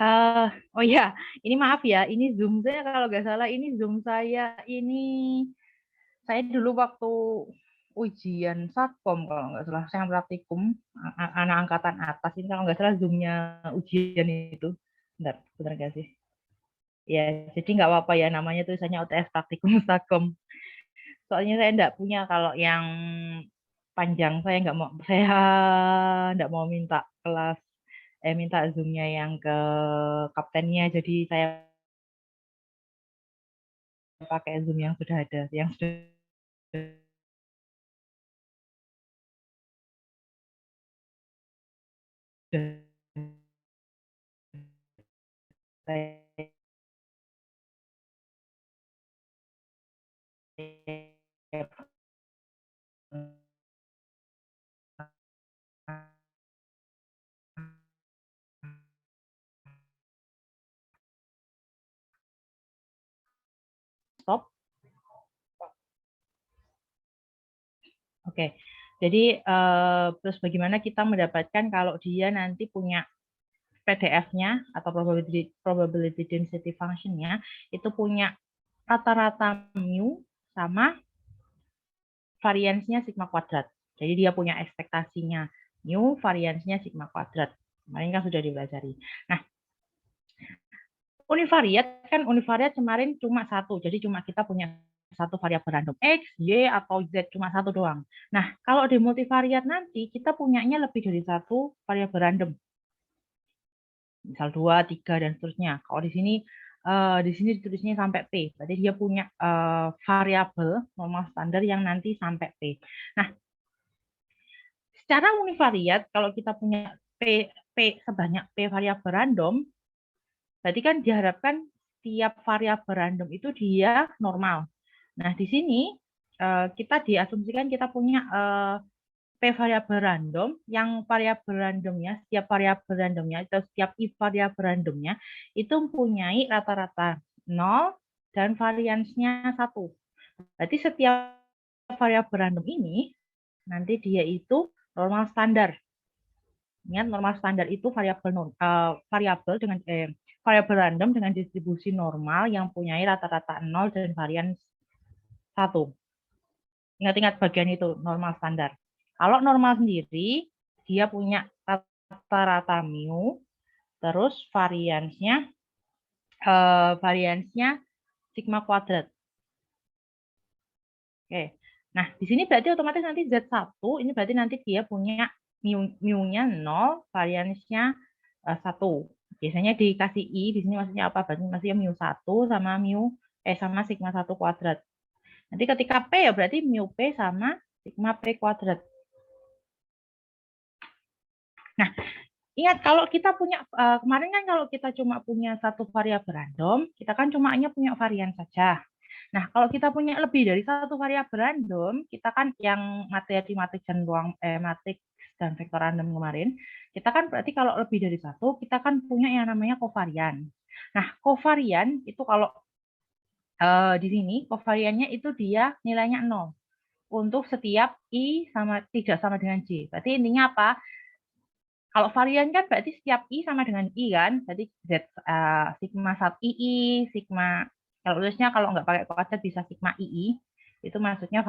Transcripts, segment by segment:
Eh, oh ya, ini maaf ya, ini Zoom saya kalau nggak salah ini Zoom saya dulu waktu ujian Satkom kalau nggak salah saya praktikum anak angkatan atas ini kalau nggak salah Zoom-nya ujian itu. Bentar, bentar nggak sih? Ya, jadi nggak apa-apa ya namanya tulisannya UTS praktikum Satkom. Soalnya saya nggak punya kalau yang panjang saya nggak mau minta kelas minta Zoom-nya yang ke kaptennya jadi saya pakai Zoom yang sudah ada, yang sudah saya stop. Oke, jadi terus bagaimana kita mendapatkan kalau dia nanti punya PDF-nya atau probability density function-nya itu punya rata-rata mu sama variansnya sigma kuadrat. Jadi dia punya ekspektasinya mu, variansnya sigma kuadrat. Kemarin kan sudah dipelajari. Nah, univariat kemarin cuma satu. Jadi cuma kita punya satu variabel random X, Y, atau Z cuma satu doang. Nah, kalau di multivariat nanti kita punyanya lebih dari satu variabel random. Misal 2, 3, dan seterusnya. Kalau di sini ditulisnya sampai P. Berarti dia punya variabel normal standar yang nanti sampai P. Nah, secara univariat kalau kita punya P sebanyak P variabel random, berarti kan diharapkan tiap variabel random itu dia normal. Nah, di sini kita diasumsikan kita punya P variabel random yang variabel randomnya, setiap variabel randomnya atau setiap I variabel randomnya itu mempunyai rata-rata 0 dan variansnya 1. Berarti setiap variabel random ini nanti dia itu normal standar. Ingat normal standar itu variabel dengan variabel random dengan distribusi normal yang punya rata-rata 0 dan varian 1. Ingat-ingat bagian itu normal standar. Kalau normal sendiri dia punya rata-rata mu terus variansnya sigma kuadrat. Oke. Nah, di sini berarti otomatis nanti Z1 ini berarti nanti dia punya mu-nya 0, variansnya 1. Biasanya dikasih I, di sini maksudnya apa? Berarti maksudnya mu 1 sama sigma 1 kuadrat. Nanti ketika P ya berarti mu P sama sigma P kuadrat. Nah, ingat kalau kita punya kemarin kan kalau kita cuma punya satu variabel random, kita kan cuma hanya punya varian saja. Nah, kalau kita punya lebih dari satu variabel random, kita kan yang materi matrix dan matrix dan vektor random kemarin, kita kan berarti kalau lebih dari satu, kita kan punya yang namanya kovarian. Nah, kovarian itu kalau di sini kovariannya itu dia nilainya 0 untuk setiap I tidak sama dengan J. Berarti intinya apa? Kalau varian kan berarti setiap I sama dengan I kan, berarti sigma 1 II, sigma, kalau tulisnya kalau nggak pakai kuadrat bisa sigma II, itu maksudnya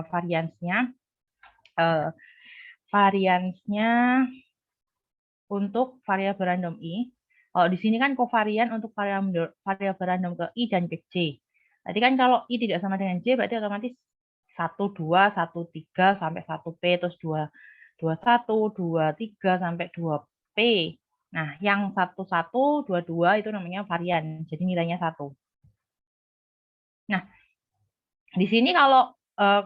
variansnya uh, variansnya untuk variabel random I. Kalau di sini kan kovarian untuk variabel random ke I dan ke J. Berarti kan kalau I tidak sama dengan J, berarti otomatis 1, 2, 1, 3 sampai 1P, terus 2, 2, 1, 2, 3 sampai 2P. Nah, yang 1, 1, 2, 2 itu namanya varian. Jadi nilainya 1. Nah, di sini kalau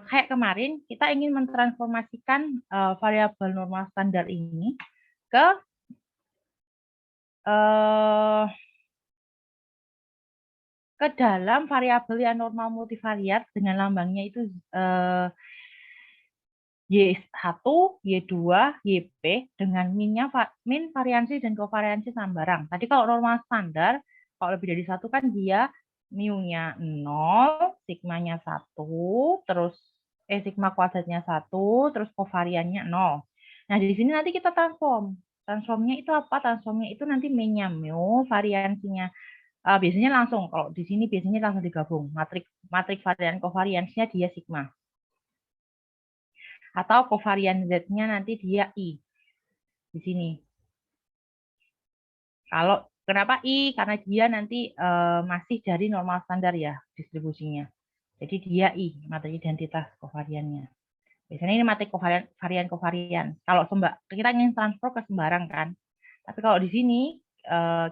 kayak kemarin, kita ingin mentransformasikan variabel normal standar ini ke eh, ke dalam variabel yang normal multivariat dengan lambangnya itu eh, Y1, Y2, YP dengan min variansi dan kovariansi sama barang. Tadi kalau normal standar, kalau lebih dari satu kan dia mu-nya 0, sigmanya 1, terus sigma kuadratnya 1, terus kovariannya 0. Nah, di sini nanti kita transform. Transformnya itu apa? Transformnya itu nanti min-nya mu, variansinya. Biasanya langsung, kalau di sini biasanya langsung digabung. Matrik varian kovariansnya dia sigma. Atau kovarian Z-nya nanti dia I. Di sini. Kalau kenapa I? Karena dia nanti masih dari normal standar ya distribusinya. Jadi dia I, matrik identitas kovariannya. Biasanya ini matrik varian. Kalau kita ingin transfer ke sembarang kan. Tapi kalau di sini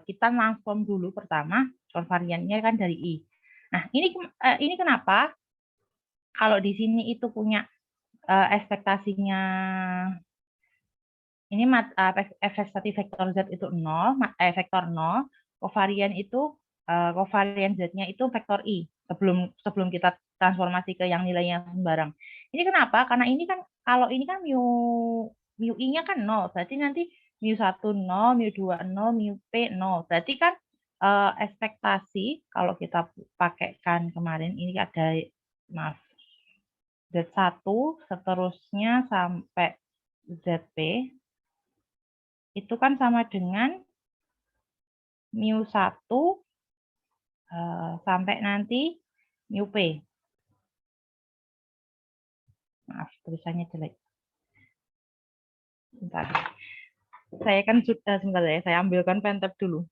kita transform dulu pertama kovariannya kan dari I. Nah, ini kenapa kalau di sini itu punya ekspektasinya ini ekspektasi vektor Z itu 0, vektor 0, kovarian itu kovarian Z-nya itu vektor I sebelum kita transformasi ke yang nilainya sembarang. Ini kenapa? Karena ini kan kalau ini kan mu I-nya kan 0, berarti nanti mu1 0, mu2 0, mu P 0. Berarti kan ekspektasi kalau kita pakaikan kemarin ini ada maaf Z1 seterusnya sampai ZP itu kan sama dengan mu1 sampai nanti mu P. Maaf, tulisannya jelek. Bentar. Saya kan sudah sebentar ya, saya ambilkan pentab dulu.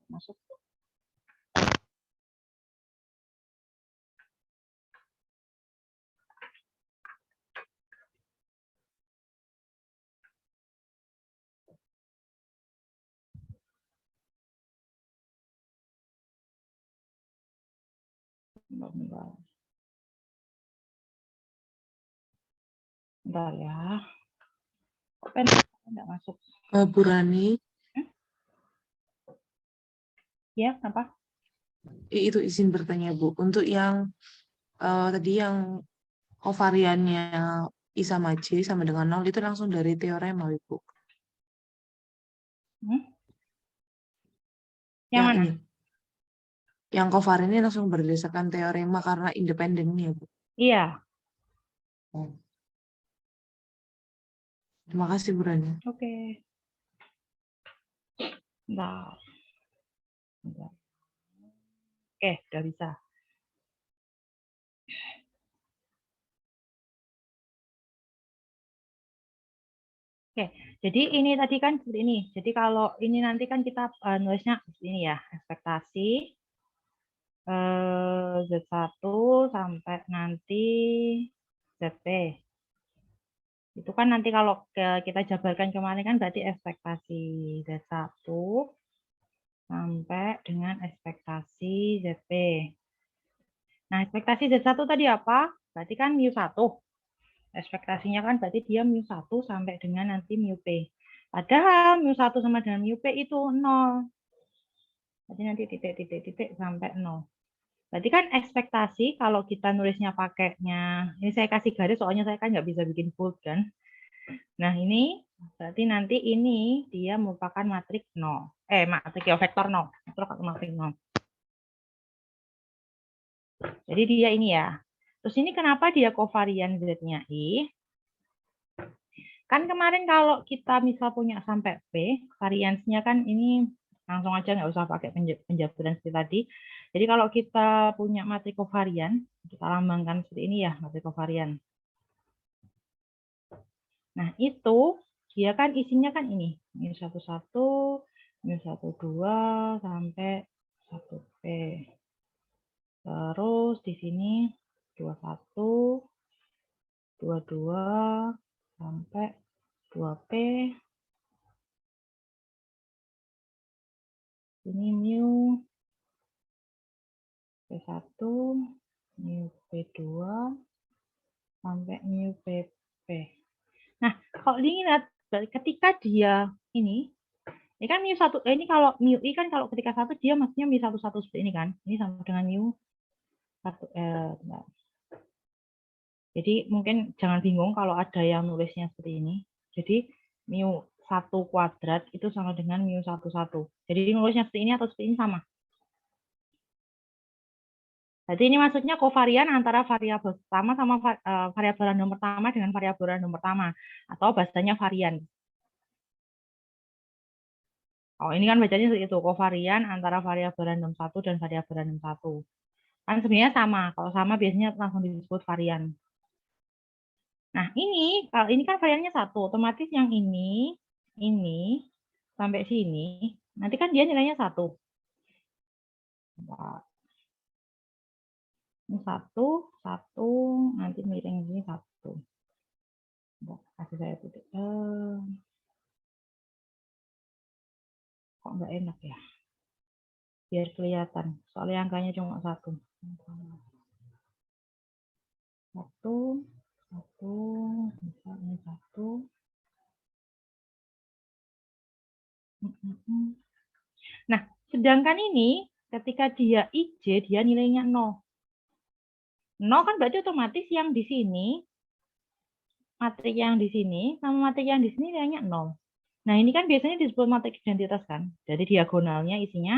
Masuk. Bentar ya. Kok pentab enggak masuk? Bu Rani. Ya, apa? Itu izin bertanya, Bu. Untuk yang tadi yang kovariannya I sama J sama dengan 0 itu langsung dari teorema, Bu. Yang mana? Ini. Yang kovarian ini langsung berdasarkan teorema karena independennya, Bu. Iya. Oh. Terima kasih, Bu Rani. Oke. Bentar. Oke, udah bisa. Oke, jadi ini tadi kan seperti ini. Jadi kalau ini nanti kan kita nulisnya ini ya, ekspektasi Z1 sampai nanti ZP. Itu kan nanti kalau kita jabarkan kemarin kan berarti ekspektasi Z1 sampai dengan ekspektasi ZP. Nah, ekspektasi Z1 tadi apa? Berarti kan mu1. Ekspektasinya kan berarti dia mu1 sampai dengan nanti mu P. Padahal mu1 sama dengan mu P itu 0. Berarti nanti titik sampai 0. Berarti kan ekspektasi kalau kita nulisnya pakainya, ini saya kasih garis soalnya saya kan nggak bisa bikin bold kan. Nah ini berarti nanti ini dia merupakan matrik 0. Matrik ya vektor 0. Matrik 0. Jadi dia ini ya. Terus ini kenapa dia kovarian Z-nya I? Kan kemarin kalau kita misal punya sampai P, variansnya kan ini langsung aja nggak usah pakai penjabaran seperti tadi. Jadi kalau kita punya matrik kovarian, kita lambangkan seperti ini ya, matrik kovarian. Nah itu dia kan isinya kan ini, mu11, mu12 sampai 1P. Terus di sini 21, 22 sampai 2P. Ini mu P1, mu P2 sampai mu PP. Nah, kalau lihat ketika dia ini kan mu 1, ini kalau mu I kan kalau ketika 1 dia maksudnya mu 11 seperti ini kan. Ini sama dengan mu 1 Jadi mungkin jangan bingung kalau ada yang nulisnya seperti ini. Jadi mu 1 kuadrat itu sama dengan mu 11. Jadi nulisnya seperti ini atau seperti ini sama. Jadi ini maksudnya kovarian antara variabel pertama sama variabel random pertama dengan variabel random pertama. Atau bahasanya varian. Oh, ini kan bacanya seperti itu, kovarian antara variabel random 1 dan variabel random 1. Kan sebenarnya sama. Kalau sama biasanya langsung disebut varian. Nah, kalau ini kan variannya 1, otomatis yang ini sampai sini, nanti kan dia nilainya 1. Ini 1, nanti miring ini 1. Kasih saya titik. Kok nggak enak ya? Biar kelihatan. Soalnya angkanya cuma 1. 1, misalnya 1. Nah, sedangkan ini ketika dia IJ, dia nilainya 0. 0 kan berarti otomatis yang di sini, matrik yang di sini, sama matrik yang di sini nilainya 0. Nah, ini kan biasanya disebut matrik identitas kan. Jadi diagonalnya isinya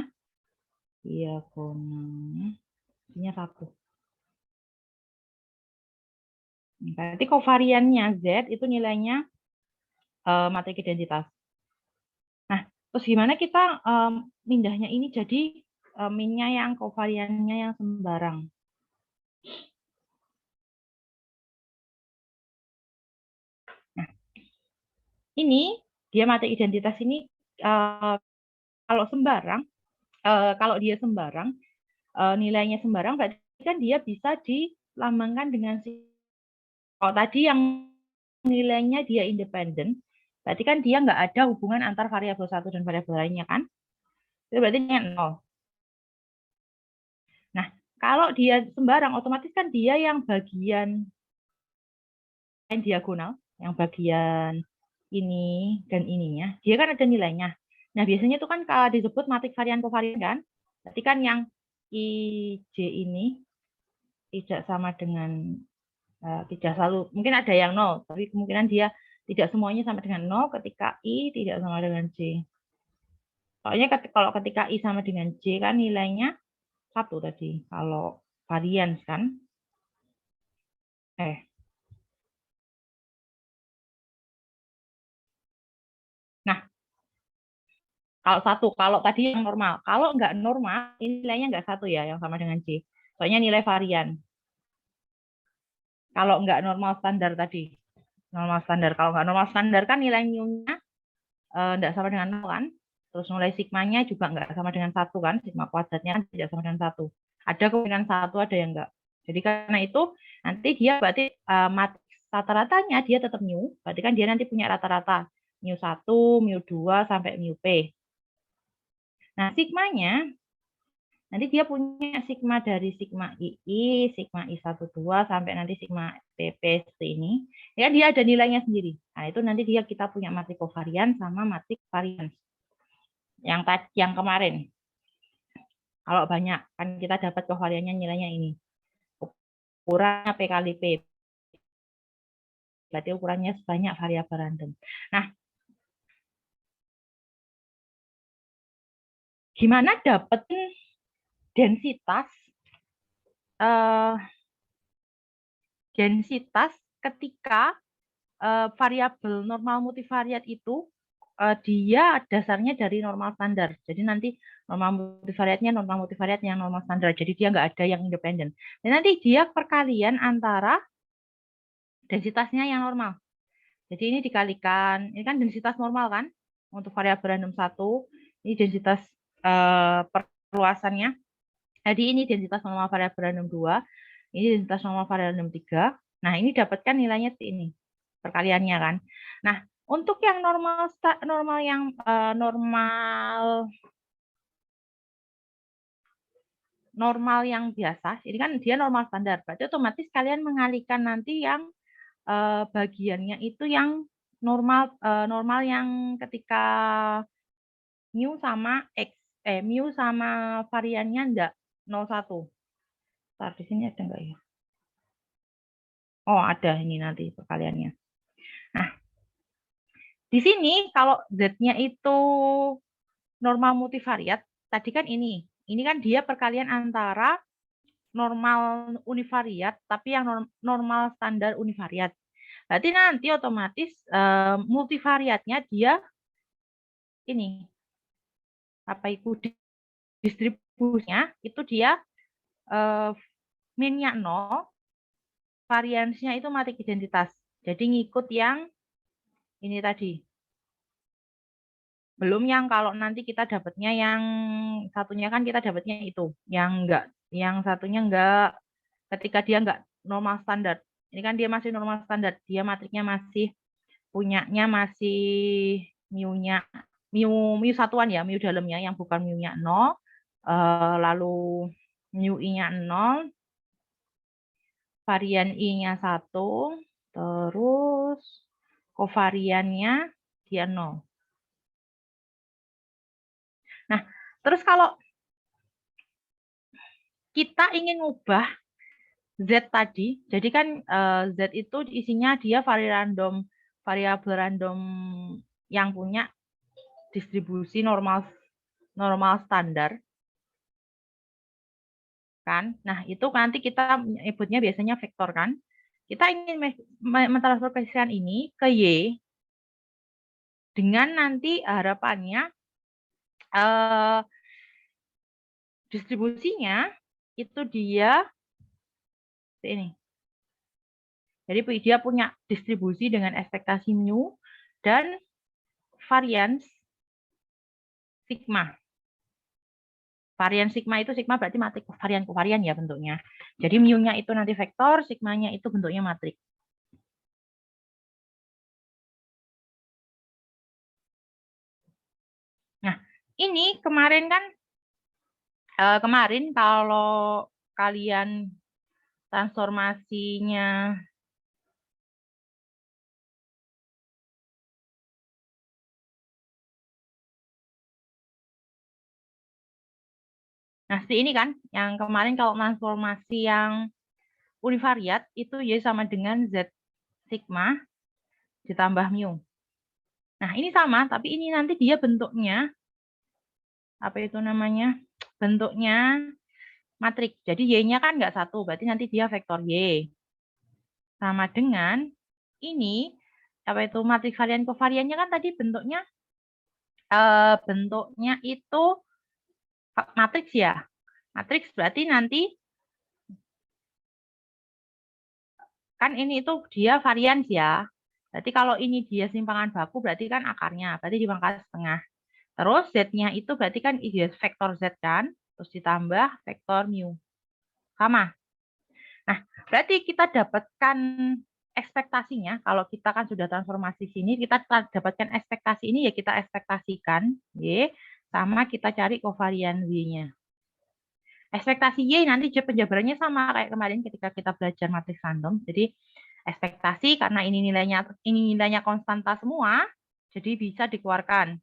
1. Berarti kovariannya Z itu nilainya matrik identitas. Nah, terus gimana kita mindahnya ini jadi minnya yang kovariannya yang sembarang. Nah, ini dia matrik identitas ini kalau sembarang, kalau dia sembarang, nilainya sembarang, berarti kan dia bisa dilambangkan dengan kalau tadi yang nilainya dia independen, berarti kan dia nggak ada hubungan antar variabel 1 dan variabel lainnya kan? Itu berarti 0. Nah, kalau dia sembarang, otomatis kan dia yang bagian diagonal, yang bagian ini dan ininya, dia kan ada nilainya. Nah, biasanya itu kan kalau disebut matrik varian kovarian kan? Berarti kan yang IJ ini tidak sama dengan tidak selalu, mungkin ada yang 0, tapi kemungkinan dia tidak semuanya sama dengan 0 ketika I tidak sama dengan J. Soalnya kalau ketika I sama dengan J kan nilainya 1 tadi, kalau varian kan. Nah, kalau tadi yang normal. Kalau nggak normal, nilainya nggak 1 ya, yang sama dengan J. Soalnya nilai varian. Kalau nggak normal standar tadi. Normal standar. Kalau nggak normal standar kan nilai mu-nya nggak sama dengan 0 kan. Terus nilai sigmanya juga nggak sama dengan 1 kan. Sigma kuadratnya kan tidak sama dengan 1. Ada kemungkinan 1, ada yang enggak. Jadi karena itu nanti dia berarti rata-ratanya dia tetap mu. Berarti kan dia nanti punya rata-rata mu1, mu2 sampai mu-P. Nah, sigmanya nanti dia punya sigma dari sigma II, sigma I12 sampai nanti sigma PP seperti ini. Ya, dia ada nilainya sendiri. Nah, itu nanti kita punya matrik kovarian sama matrik varians. Yang kemarin. Kalau banyak, kan kita dapat kovariannya nilainya ini. Ukurannya P kali P. Berarti ukurannya sebanyak variabel random. Nah, gimana dapetin densitas ketika variabel normal multivariat itu dia dasarnya dari normal standar. Jadi nanti normal multivariat yang normal standar. Jadi dia nggak ada yang independen. Dan nanti dia perkalian antara densitasnya yang normal. Jadi ini dikalikan, ini kan densitas normal kan, untuk variabel random 1, ini densitas perluasannya. Jadi ini densitas normal variabel random 2, ini densitas normal variabel random 3. Nah, ini dapatkan nilainya ini, perkaliannya kan. Nah, untuk yang normal normal yang biasa, ini kan dia normal standar. Berarti otomatis kalian mengalihkan nanti yang bagiannya itu yang normal yang ketika mu sama x, mu sama variannya enggak 01. Ntar di sini ada enggak ya? Oh, ada ini nanti perkaliannya. Nah, di sini kalau Z-nya itu normal multivariat, tadi kan ini kan dia perkalian antara normal univariat, tapi yang normal standar univariat. Berarti nanti otomatis multivariatnya dia ini, apa itu distribusinya, itu dia minnya 0, variansnya itu matrik identitas. Jadi ngikut yang ini tadi. Belum yang kalau nanti kita dapatnya yang satunya kan kita dapatnya itu, yang enggak, yang satunya enggak, ketika dia enggak normal standar. Ini kan dia masih normal standar, dia matriknya masih punyanya masih mu-nya mu satuan ya, mu dalamnya yang bukan mu-nya 0, lalu mu i-nya 0, varian i-nya 1, terus kovariannya dia 0. Nah, terus kalau kita ingin ngubah Z tadi, jadi kan Z itu isinya dia variabel random yang punya distribusi normal standar. Kan? Nah, itu nanti kita nyebutnya biasanya vektor kan. Kita ingin mentransformasikan ini ke Y dengan nanti harapannya distribusinya itu dia ini. Jadi dia punya distribusi dengan ekspektasi mu dan varians sigma. Varian sigma itu sigma berarti matrik kovarian ya bentuknya. Jadi mu-nya itu nanti vektor, sigmanya itu bentuknya matrik. Nah, ini kemarin kan kemarin kalau kalian transformasinya nah, ini kan yang kemarin kalau transformasi yang univariat itu Y sama dengan Z sigma ditambah mu. Nah, ini sama, tapi ini nanti dia bentuknya apa itu namanya? Bentuknya matrik. Jadi Y-nya kan nggak satu, berarti nanti dia vektor Y. Sama dengan ini, apa itu matrik varian kovariannya kan tadi bentuknya itu matriks ya. Matriks berarti nanti kan ini itu dia varians ya. Berarti kalau ini dia simpangan baku berarti kan akarnya, berarti di pangkat setengah. Terus Z-nya itu berarti kan dia vektor Z kan, terus ditambah vektor mu. Sama. Nah, berarti kita dapatkan ekspektasinya, kalau kita kan sudah transformasi sini, kita dapatkan ekspektasi ini ya kita ekspektasikan, Y, sama kita cari kovarian W-nya. Ekspektasi Y nanti penjabarannya sama kayak kemarin ketika kita belajar matriks random. Jadi ekspektasi karena ini nilainya konstanta semua, jadi bisa dikeluarkan.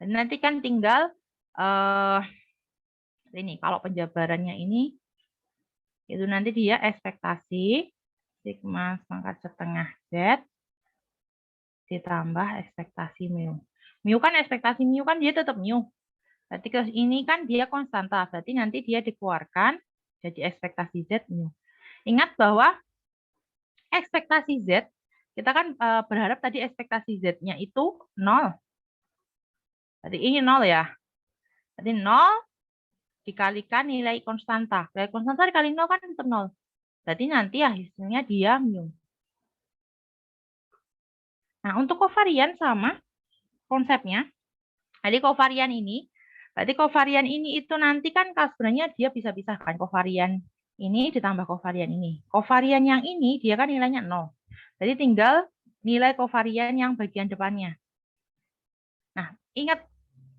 Dan nanti kan tinggal ini kalau penjabarannya ini itu nanti dia ekspektasi sigma pangkat setengah Z ditambah ekspektasi mu. Mu kan ekspektasi mu kan dia tetap mu. Berarti ke ini kan dia konstanta, berarti nanti dia dikeluarkan jadi ekspektasi Z mu. Ingat bahwa ekspektasi Z, kita kan berharap tadi ekspektasi Z-nya itu 0. Berarti ini 0 ya. Berarti 0 dikalikan nilai konstanta. Nilai konstanta dikali 0 kan tetap 0. Berarti nanti ya hasilnya dia mu. Nah, untuk kovarian sama konsepnya. Jadi kovarian ini, berarti kovarian ini itu nanti kan sebenarnya dia bisa pisahkan kovarian ini ditambah kovarian ini. Kovarian yang ini dia kan nilainya 0. Jadi tinggal nilai kovarian yang bagian depannya. Nah, ingat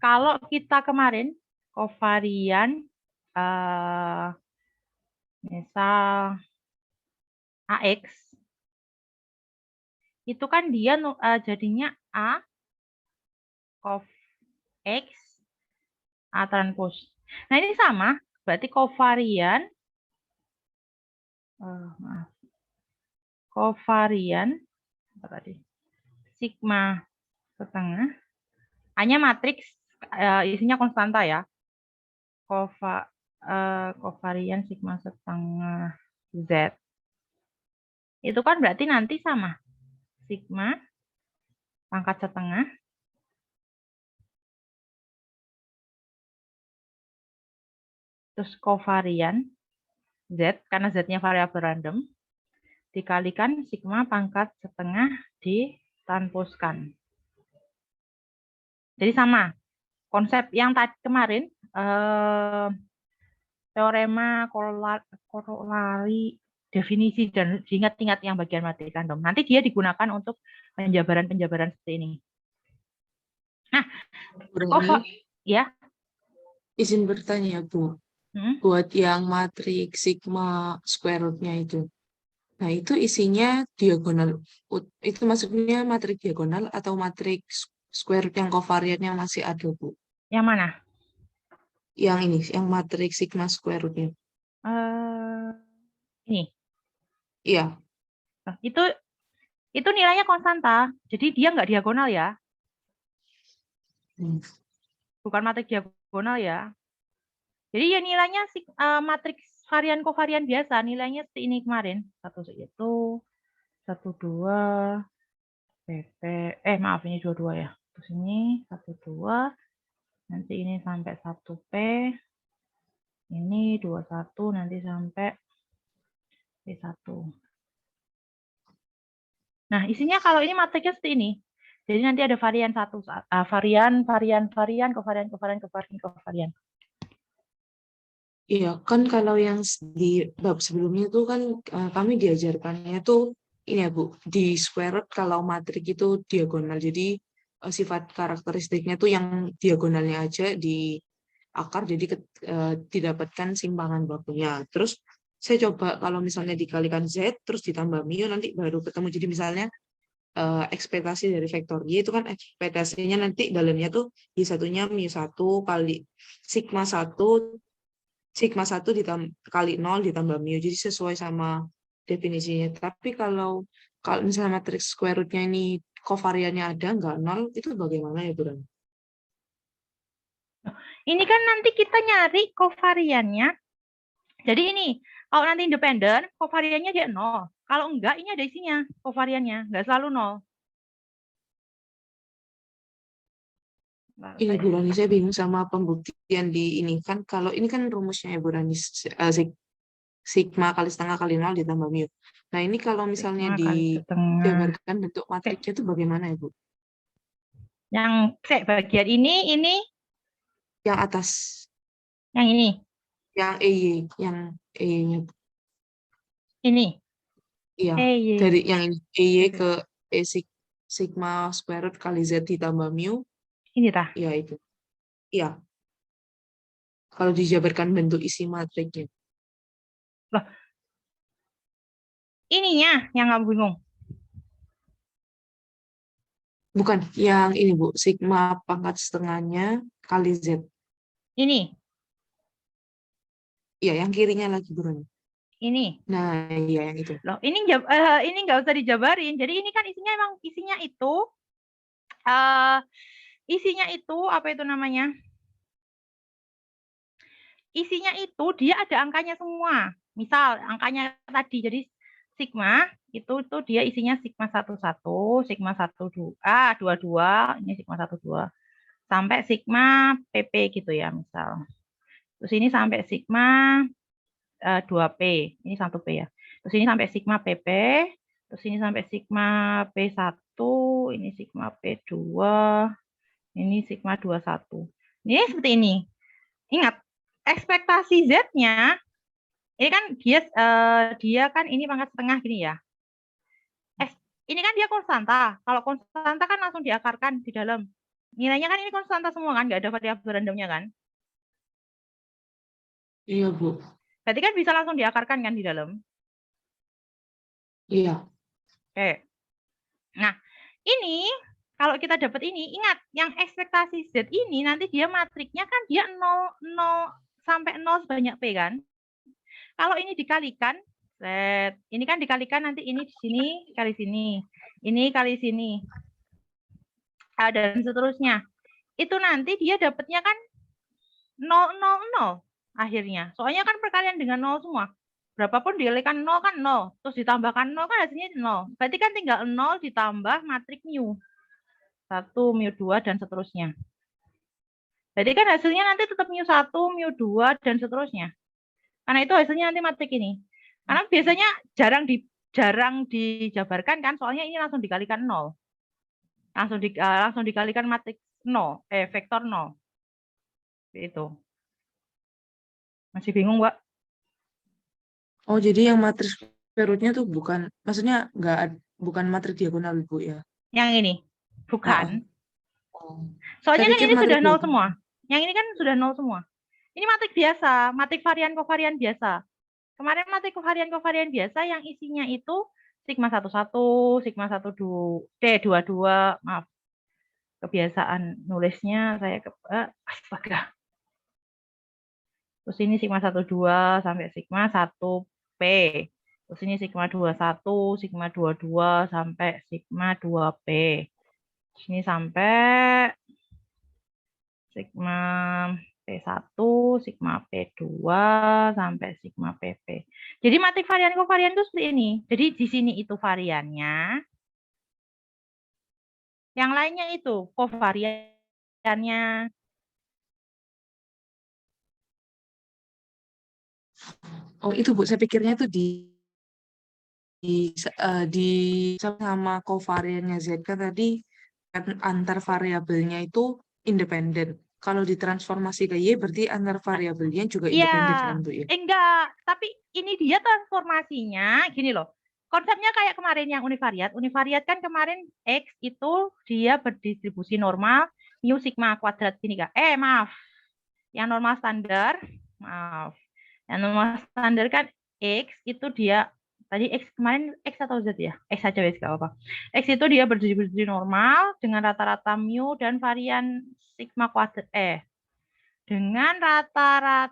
kalau kita kemarin kovarian misal AX itu kan dia jadinya A cov X A transpose. Nah, ini sama, berarti kovarian kovarian apa tadi? Sigma setengah. A-nya matriks isinya konstanta ya. Kovarian sigma setengah Z. Itu kan berarti nanti sama. Sigma pangkat setengah terus kovarian Z, karena Z-nya variabel random, dikalikan sigma pangkat setengah ditranspozkan. Jadi sama. Konsep yang tadi kemarin, teorema korolari, definisi, dan diingat-ingat yang bagian materi random. Nanti dia digunakan untuk penjabaran-penjabaran seperti ini. Nah, ya. Izin bertanya, Bu. Buat yang matriks sigma square root-nya itu. Nah, itu isinya diagonal. Itu maksudnya matriks diagonal atau matriks square root yang kovariannya masih ada, Bu? Yang mana? Yang ini, yang matriks sigma square root-nya. Ini. Iya. Itu nilainya konstanta. Jadi dia nggak diagonal ya. Bukan matriks diagonal ya. Jadi ya nilainya matriks varian kovarian biasa, nilainya seperti ini kemarin. 1 itu 12 PP, maaf ini 22 ya. Terus ini 12, nanti ini sampai 1P, ini 21, nanti sampai P1. Nah, isinya kalau ini matriksnya seperti ini. Jadi nanti ada varian kovarian. Iya, kan kalau yang di bab sebelumnya itu kan kami diajarkannya tuh ini ya Bu, di square root kalau matrik itu diagonal. Jadi sifat karakteristiknya tuh yang diagonalnya aja di akar, jadi didapatkan simpangan bakunya. Terus saya coba kalau misalnya dikalikan Z, terus ditambah mu, nanti baru ketemu. Jadi misalnya ekspektasi dari vektor Y itu kan ekspektasinya nanti dalamnya tuh Y1-nya mu1 kali sigma 1 kali 0 ditambah mu. Jadi sesuai sama definisinya. Tapi kalau misalnya matriks square root-nya ini kovariannya ada, nggak 0, itu bagaimana ya, Bu? Ini kan nanti kita nyari kovariannya. Jadi ini, kalau nanti independen, kovariannya dia 0. Kalau enggak, ini ada isinya kovariannya. Nggak selalu 0. Ini Bu Rani, saya bingung sama pembuktian di ini kan. Kalau ini kan rumusnya ya Bu Rani, sigma kali setengah kali 0 ditambah mu. Nah ini kalau misalnya dijabarkan bentuk matriknya itu bagaimana ya Bu? Yang bagian ini yang atas. Yang ini. Yang EY, yang EY-nya. Ini. Iya, EY. dari yang ini EY ke sigma square root kali Z ditambah mu. Ini tah? Iya itu. Iya. Kalau dijabarkan bentuk isi matriknya. Loh. Ininya yang nggak bingung. Bukan, yang ini Bu, sigma pangkat setengahnya kali Z. Ini. Iya, yang kirinya lagi Bu. Ini. Nah, iya yang itu. Loh, ini nggak usah dijabarin. Jadi ini kan isinya itu apa itu namanya? Isinya itu dia ada angkanya semua. Misal angkanya tadi jadi sigma itu dia isinya sigma 11, sigma 22, ini sigma 12 sampai sigma PP gitu ya, misal. Terus ini sampai sigma 2P, ini 1P ya. Terus ini sampai sigma PP, terus ini sampai sigma P1, ini sigma P2, ini sigma 21. Ini seperti ini. Ingat, ekspektasi Z-nya, ini kan dia kan ini pangkat setengah gini ya. Ini kan dia konstanta. Kalau konstanta kan langsung diakarkan di dalam. Nilainya kan ini konstanta semua kan, nggak ada variabel randomnya kan. Iya, Bu. Berarti kan bisa langsung diakarkan kan di dalam. Iya. Oke. Nah, ini kalau kita dapat ini, ingat yang ekspektasi Z ini nanti dia matriknya kan dia 0 sampai 0 sebanyak P kan. Kalau ini dikalikan Z, ini kan dikalikan nanti ini di sini kali sini, ini kali sini, dan seterusnya. Itu nanti dia dapatnya kan 0, akhirnya. Soalnya kan perkalian dengan 0 semua. Berapapun dikalikan 0 kan 0. Terus ditambahkan 0 kan hasilnya 0. Berarti kan tinggal 0 ditambah matrik mu. 1, mu2, dan seterusnya. Berarti kan hasilnya nanti tetap mu1, mu2, dan seterusnya. Karena itu hasilnya nanti matrik ini. Karena biasanya jarang dijabarkan kan, soalnya ini langsung dikalikan 0. Langsung dikalikan matrik 0, vektor 0. Itu. Masih bingung, Mbak? Oh, jadi yang matriks perutnya tuh maksudnya bukan matrik diagonal, Bu ya? Yang ini? Bukan. Oh. Soalnya Saya kan pikir ini sudah matrik 0 diagonal. semua. Yang ini kan sudah 0 semua. Ini matrik biasa, matrik varian-kovarian biasa. Kemarin matrik kovarian-kovarian biasa yang isinya itu sigma 11, sigma 22, maaf. Kebiasaan nulisnya saya astaga. Terus ini sigma 12 sampai sigma 1P. Terus ini sigma 21, sigma 22 sampai sigma 2P. Ini sampai sigma P1, sigma P2 sampai sigma PP. Jadi matrik varian kovarian itu seperti ini. Jadi di sini itu variannya. Yang lainnya itu kovariannya. Oh, itu Bu, saya pikirnya itu di sama kovariannya Z kan tadi kan antar variabelnya itu independen. Kalau ditransformasi ke Y berarti antar variabelnya juga Iya, independen kan Bu ya? enggak. Tapi ini dia transformasinya gini loh. Konsepnya kayak kemarin yang univariat. Univariat kan kemarin X itu dia berdistribusi normal mu sigma kuadrat gini Kak. Maaf. Yang normal standar, maaf. Yang normal standar kan X itu dia tadi X kemarin X atau Z ya? X aja wes gak apa-apa. X itu dia berdistribusi normal dengan rata-rata mu dan varian sigma kuadrat dengan rata-rata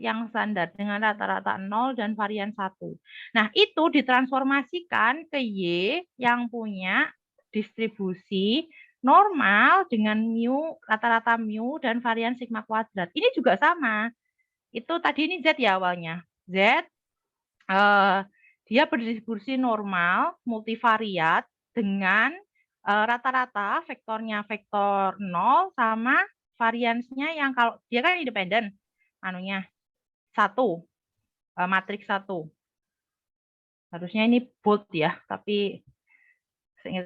yang standar dengan rata-rata 0 dan varian 1. Nah, itu ditransformasikan ke Y yang punya distribusi normal dengan mu rata-rata mu dan varian sigma kuadrat. Ini juga sama. Itu tadi ini Z ya awalnya. Z dia berdistribusi normal multivariat dengan rata-rata vektornya vektor 0 sama variansnya yang kalau dia kan independen anunya 1, matriks 1. Harusnya ini bold ya, tapi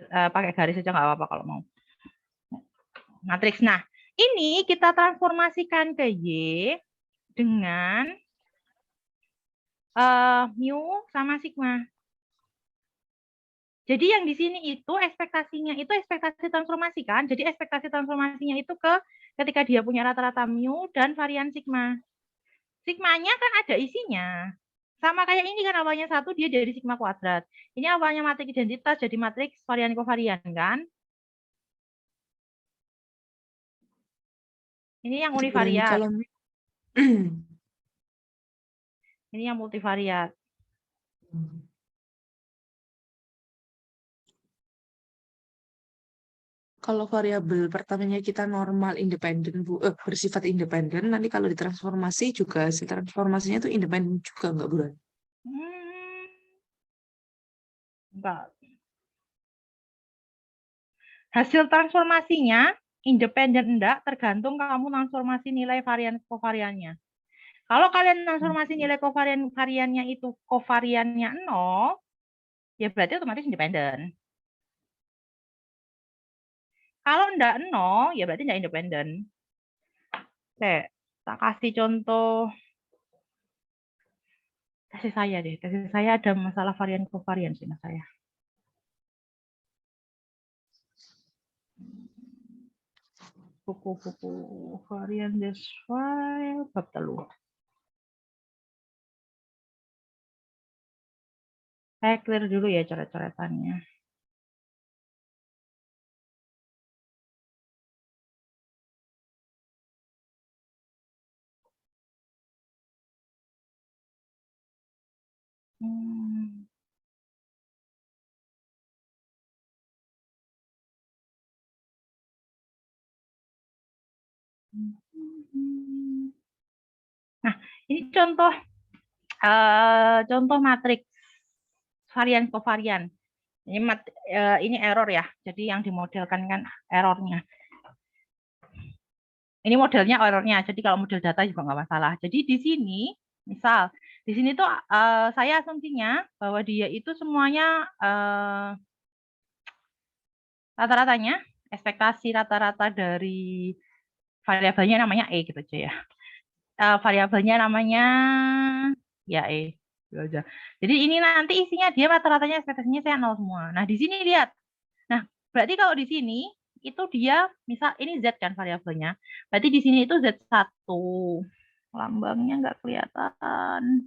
pakai garis saja nggak apa-apa kalau mau. Matriks. Nah, ini kita transformasikan ke Y dengan mu sama sigma. Jadi yang di sini itu ekspektasinya itu ekspektasi transformasi kan. Jadi ekspektasi transformasinya itu ketika dia punya rata-rata mu dan varian sigma. Sigmanya kan ada isinya. Sama kayak ini kan awalnya 1 dia dari sigma kuadrat. Ini awalnya matriks identitas jadi matriks varian kovarian kan. Ini yang univariat. Kalau Ini yang multivariat. Kalau variabel pertamanya kita normal independen Bu, bersifat independen, nanti kalau ditransformasi juga si transformasinya itu independen juga nggak bulan? Enggak. Hasil transformasinya independen enggak tergantung kamu transformasi nilai varian kovariannya. Kalau kalian transformasi nilai kovarian variannya itu kovariannya 0, ya berarti otomatis independen. Kalau enggak 0, ya berarti enggak independen. Oke, tak kasih contoh tesis saya deh. Tesis saya ada masalah varian kovarian sih mas saya. Buku-buku varian desfile bab telu. Saya clear dulu ya coret-coretannya. Nah, ini contoh matriks varian kovarian. Ini error ya. Jadi yang dimodelkan kan errornya. Ini modelnya errornya. Jadi kalau model data juga nggak masalah. Jadi di sini, misal di sini tuh saya asumsinya bahwa dia itu semuanya rata-ratanya ekspektasi rata-rata dari variabelnya namanya E gitu aja ya. Variabelnya namanya ya E. Aja. Jadi ini nanti isinya dia rata-ratanya ekspektasinya saya 0 semua. Nah, di sini lihat. Nah, berarti kalau di sini itu dia misal ini Z kan variabelnya. Berarti di sini itu Z1. Lambangnya nggak kelihatan.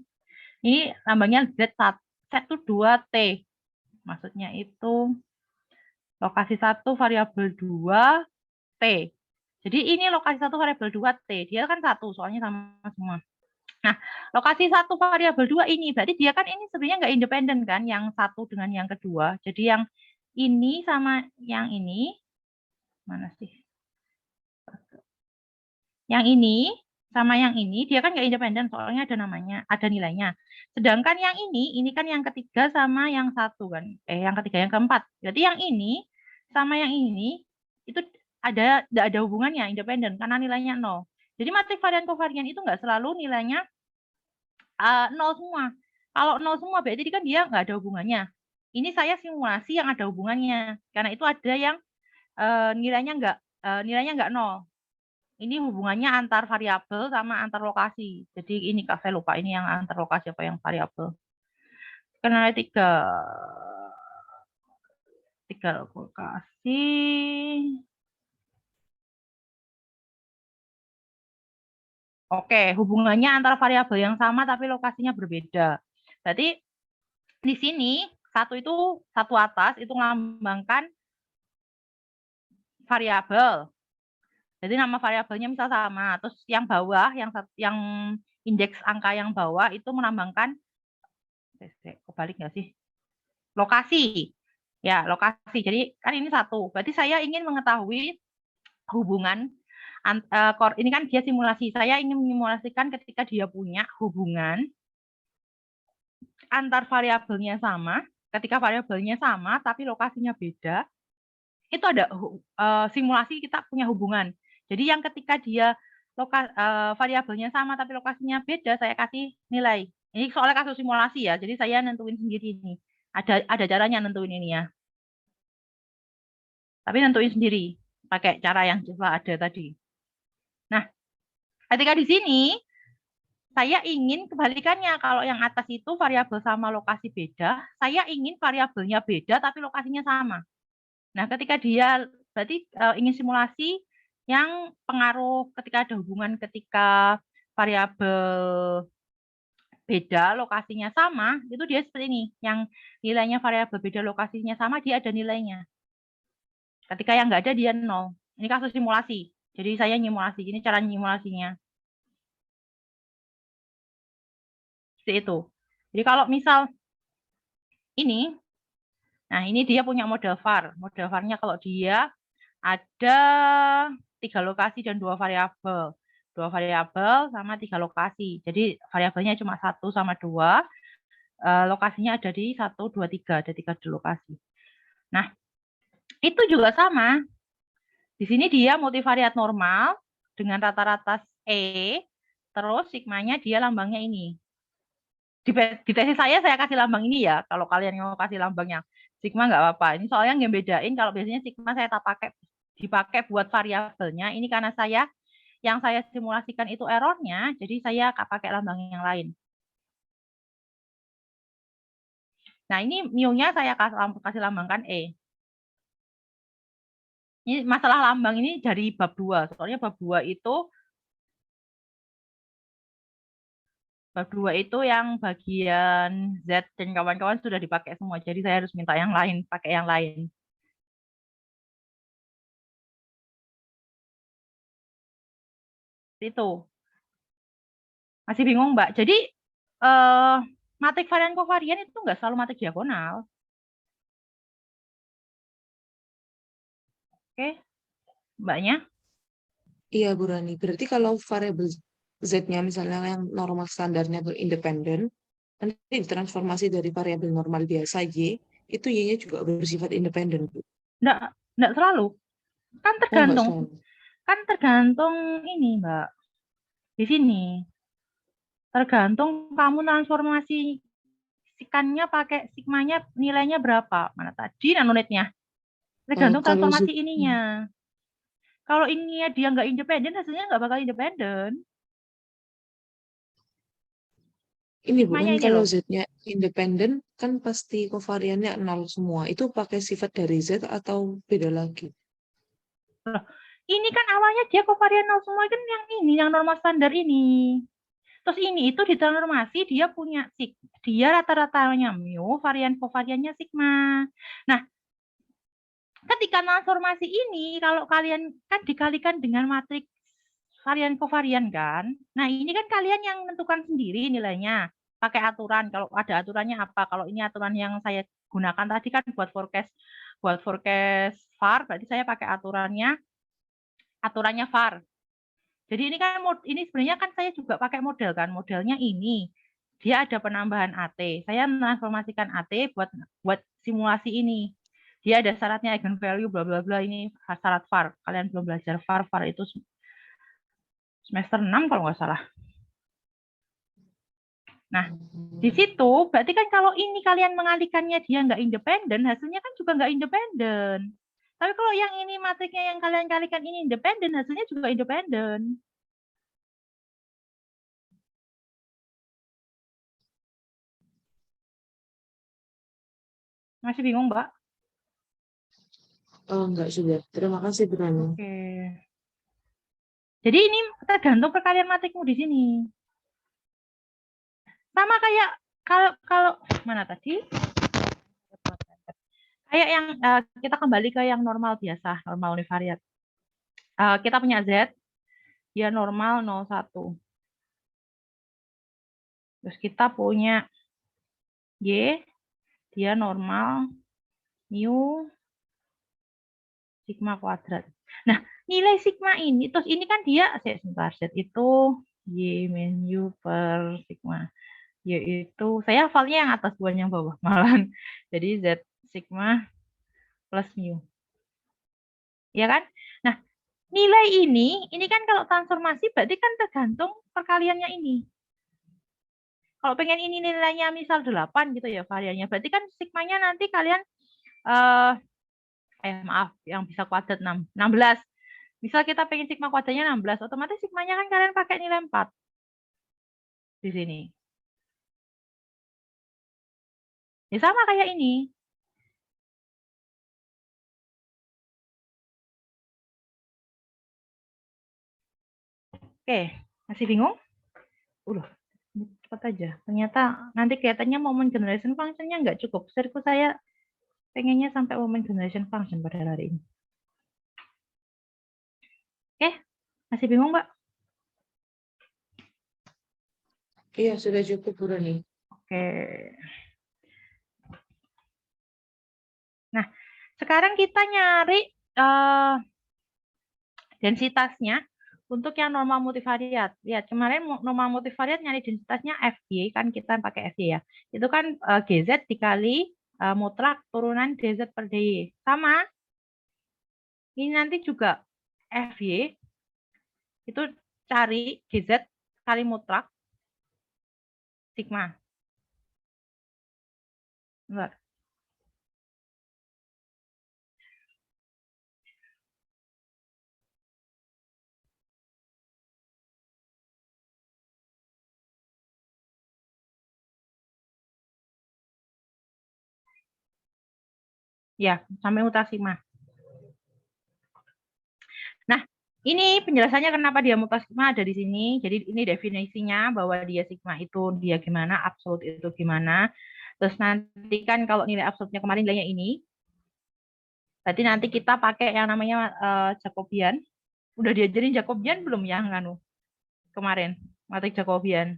Ini lambangnya Z1, Z2T. Maksudnya itu lokasi 1 variabel 2 T. Jadi ini lokasi 1 variabel 2 T. Dia kan 1, soalnya sama semua. Nah, lokasi 1 variabel 2 ini, berarti dia kan ini sebenarnya nggak independen kan, yang 1 dengan yang kedua. Jadi yang ini sama yang ini, mana sih? Yang ini sama yang ini, dia kan nggak independen, soalnya ada namanya, ada nilainya. Sedangkan yang ini kan yang ketiga sama yang 1 kan. Yang ketiga, yang keempat. Berarti yang ini sama yang ini, itu tidak ada hubungannya, independen, karena nilainya 0. Jadi matriks varian kovarian itu nggak selalu nilainya 0 semua. Kalau 0 semua berarti kan dia nggak ada hubungannya. Ini saya simulasi yang ada hubungannya. Karena itu ada yang nilainya nggak 0. Ini hubungannya antar variabel sama antar lokasi. Jadi ini Kak, saya lupa ini yang antar lokasi apa yang variabel. Karena ada tiga lokasi. Oke, hubungannya antara variabel yang sama tapi lokasinya berbeda. Berarti di sini satu atas itu melambangkan variabel. Jadi nama variabelnya misal sama. Terus yang bawah, yang indeks angka yang bawah itu melambangkan kebalik nggak sih? Lokasi. Ya, lokasi. Jadi kan ini 1. Berarti saya ingin mengetahui hubungan ini kan dia simulasi. Saya ingin mesimulasikan ketika dia punya hubungan antar variabelnya sama, ketika variabelnya sama tapi lokasinya beda, itu ada simulasi kita punya hubungan. Jadi yang ketika dia variabelnya sama tapi lokasinya beda, saya kasih nilai. Ini soalnya kasus simulasi ya, jadi saya nentuin sendiri ini. Ada caranya nentuin ini ya. Tapi nentuin sendiri pakai cara yang coba ada tadi. Nah, ketika di sini saya ingin kebalikannya. Kalau yang atas itu variabel sama lokasi beda, saya ingin variabelnya beda tapi lokasinya sama. Nah, ketika dia berarti ingin simulasi yang pengaruh ketika ada hubungan ketika variabel beda lokasinya sama, itu dia seperti ini. Yang nilainya variabel beda lokasinya sama, dia ada nilainya. Ketika yang nggak ada, dia 0. Ini kasus simulasi. Jadi saya simulasi. Ini cara simulasinya. Seperti itu. Jadi kalau misal ini, nah ini dia punya model var. Model var-nya kalau dia ada 3 lokasi dan 2 variabel. 2 variabel sama 3 lokasi. Jadi variabelnya cuma 1 sama 2. Lokasinya ada di 1, 2, 3. Ada 3 lokasi. Nah, itu juga sama. Di sini dia multivariat normal dengan rata-rata E. Terus sigmanya dia lambangnya ini. Di tesis saya kasih lambang ini ya. Kalau kalian mau kasih lambangnya sigma nggak apa-apa. Ini soalnya yang bedain kalau biasanya sigma saya tak pakai dipakai buat variabelnya. Ini karena yang saya simulasikan itu errornya, jadi saya pakai lambang yang lain. Nah, ini mu-nya saya kasih lambangkan E. Ini masalah lambang ini dari bab 2. Soalnya bab 2 itu yang bagian Z dan kawan-kawan sudah dipakai semua. Jadi saya harus minta yang lain, pakai yang lain. Itu. Masih bingung, Mbak? Jadi matrik varian kovarian itu nggak selalu matrik diagonal. Oke, Mbaknya? Iya, Bu Rani. Berarti kalau variabel Z-nya misalnya yang normal standarnya berindependen, nanti ditransformasi dari variabel normal biasa Y, itu Y-nya juga bersifat independen, Bu. Nggak selalu. Kan Oh, nggak tergantung. selalu. Kan tergantung ini, Mbak. Di sini. Tergantung kamu transformasikannya pakai sigmanya nilainya berapa. Mana tadi nanoletnya. Tergantung Kalau Z, transformasi ininya. Kalau ininya dia nggak independen, hasilnya nggak bakal independen. ini Bu, kan Sigmanya ini kalau loh. Z-nya independen, kan pasti kovariannya 0 semua. Itu pakai sifat dari Z atau beda lagi? Loh, ini kan awalnya dia kovarian semua kan yang ini, yang normal standar ini. Terus ini itu ditransformasi dia punya dia rata-ratanya mu, varian kovariannya sigma. Nah, ketika transformasi ini kalau kalian kan dikalikan dengan matriks varian kovarian kan. Nah, ini kan kalian yang menentukan sendiri nilainya. Pakai aturan. Kalau ada aturannya apa? Kalau ini aturan yang saya gunakan tadi kan buat forecast VAR, berarti saya pakai aturannya VAR. Jadi ini kan ini sebenarnya kan saya juga pakai model kan. Modelnya ini dia ada penambahan AT. Saya transformasikan AT buat simulasi ini. Dia ada syaratnya eigenvalue bla bla bla, ini syarat VAR. Kalian belum belajar VAR, VAR itu semester 6 kalau nggak salah. Nah, di situ berarti kan kalau ini kalian mengalihkannya dia nggak independen, hasilnya kan juga nggak independen. Tapi kalau yang ini matriknya yang kalian kalikan ini independen, hasilnya juga independen. Masih bingung, Mbak? Oh, enggak sudah. Terima kasih, Bu Rani. Oke. Jadi ini tergantung perkalian matrikmu di sini. Sama kayak kalau kalau mana tadi? Kayak yang kita kembali ke yang normal biasa, normal univariat. Kita punya Z, dia normal 01. Terus kita punya Y, dia normal mu sigma kuadrat. Nah, nilai sigma ini, terus ini kan dia, sebentar, Z itu Y min U per sigma. Yaitu, saya hafalnya yang atas bukan yang bawah, malahan. Jadi Z sigma plus mu. Ya kan? Nah, nilai ini kan kalau transformasi berarti kan tergantung perkaliannya ini. Kalau pengen ini nilainya misal 8 gitu ya variannya, berarti kan sigmanya nanti kalian maaf, yang bisa kuadrat 16. Misal kita pengen sigma kuadratnya 16, otomatis sigmanya kan kalian pakai nilai 4 di sini. Ya sama kayak ini. Oke, masih bingung? Cepat aja. Ternyata nanti kelihatannya momen generation function-nya nggak cukup. Sirku saya pengennya sampai momen generation function pada hari ini. Oke, masih bingung, Mbak? Iya, sudah cukup, Bu Rani. Oke. Nah, sekarang kita nyari densitasnya untuk yang normal multivariat. Lihat, kemarin normal multivariat nyari densitasnya FY, kan kita pakai FY ya. Itu kan GZ dikali mutlak turunan DZ per DY. Sama, ini nanti juga FY, itu cari GZ kali mutlak sigma. Bentar. Ya, sampai mutlak sigma. Nah, ini penjelasannya kenapa dia mutlak sigma ada di sini. Jadi ini definisinya bahwa dia sigma itu dia gimana, absolut itu gimana. Terus nanti kan kalau nilai absolutnya kemarin nilainya ini, berarti nanti kita pakai yang namanya Jacobian. Udah diajarin Jacobian belum ya, Nganu? Kemarin, matrik Jacobian.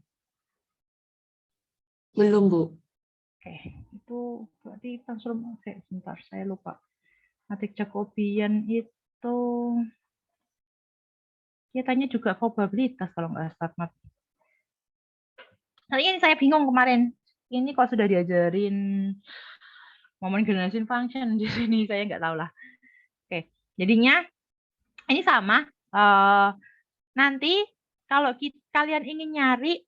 Belum, Bu. Oke, itu berarti transform. Oke, sebentar, saya lupa. Matrik Jacobian itu katanya juga probabilitas kalau nggak salah. Nah, ini saya bingung kemarin. Ini kok sudah diajarin momen generation function di sini, saya nggak tahu lah. Oke, jadinya ini sama. Nanti kalau kalian ingin nyari